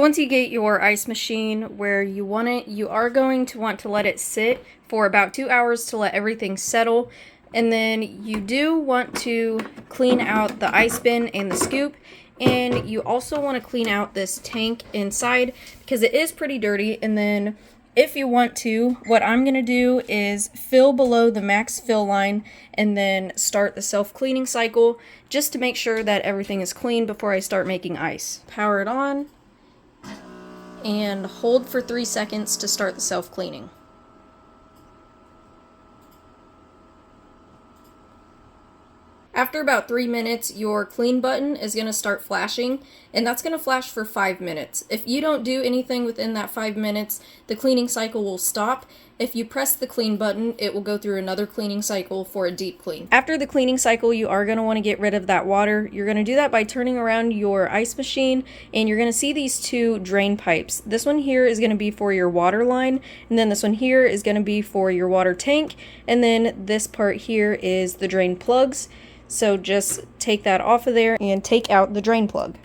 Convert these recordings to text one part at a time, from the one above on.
Once you get your ice machine where you want it, you are going to want to let it sit for about 2 hours to let everything settle. And then you do want to clean out the ice bin and the scoop. And you also want to clean out this tank inside because it is pretty dirty. And then if you want to, what I'm going to do is fill below the max fill line and then start the self-cleaning cycle just to make sure that everything is clean before I start making ice. Power it on and hold for 3 seconds to start the self-cleaning. After about 3 minutes, your clean button is going to start flashing, and that's going to flash for 5 minutes. If you don't do anything within that 5 minutes, the cleaning cycle will stop. If you press the clean button, it will go through another cleaning cycle for a deep clean. After the cleaning cycle, you are going to want to get rid of that water. You're going to do that by turning around your ice machine, and you're going to see these two drain pipes. This one here is going to be for your water line, and then this one here is going to be for your water tank, and then this part here is the drain plugs. So just take that off of there and take out the drain plug.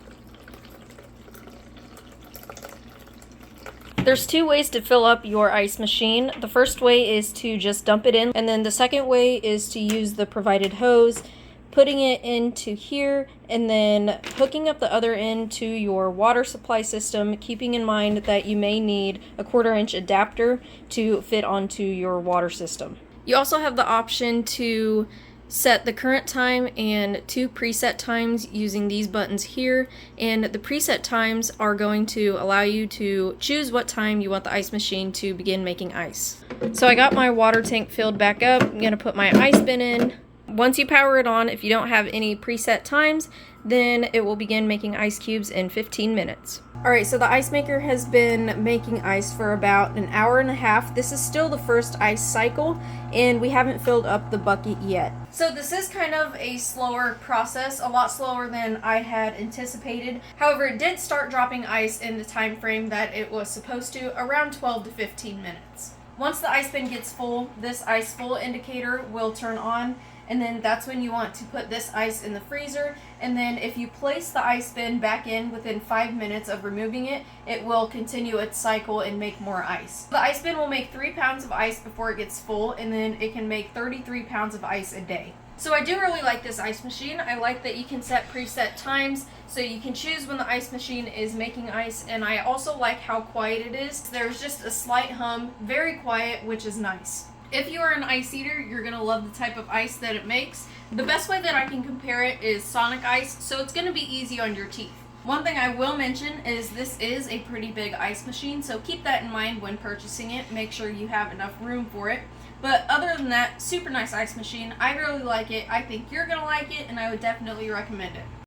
There's 2 ways to fill up your ice machine. The first way is to just dump it in, and then the second way is to use the provided hose, putting it into here, and then hooking up the other end to your water supply system, keeping in mind that you may need a 1/4-inch adapter to fit onto your water system. You also have the option to set the current time and 2 preset times using these buttons here, and the preset times are going to allow you to choose what time you want the ice machine to begin making ice. So I got my water tank filled back up. I'm going to put my ice bin in. Once you power it on, if you don't have any preset times, then it will begin making ice cubes in 15 minutes. Alright, so the ice maker has been making ice for about an hour and a half. This is still the first ice cycle, and we haven't filled up the bucket yet. So this is kind of a slower process, a lot slower than I had anticipated. However, it did start dropping ice in the time frame that it was supposed to, around 12 to 15 minutes. Once the ice bin gets full, this ice full indicator will turn on, and then that's when you want to put this ice in the freezer. And then if you place the ice bin back in within 5 minutes of removing it, it will continue its cycle and make more ice. The ice bin will make 3 pounds of ice before it gets full, and then it can make 33 pounds of ice a day. So I do really like this ice machine. I like that you can set preset times, so you can choose when the ice machine is making ice, and I also like how quiet it is. There's just a slight hum, very quiet, which is nice. If you are an ice eater, you're going to love the type of ice that it makes. The best way that I can compare it is Sonic Ice, so it's going to be easy on your teeth. One thing I will mention is this is a pretty big ice machine, so keep that in mind when purchasing it. Make sure you have enough room for it. But other than that, super nice ice machine. I really like it. I think you're going to like it, and I would definitely recommend it.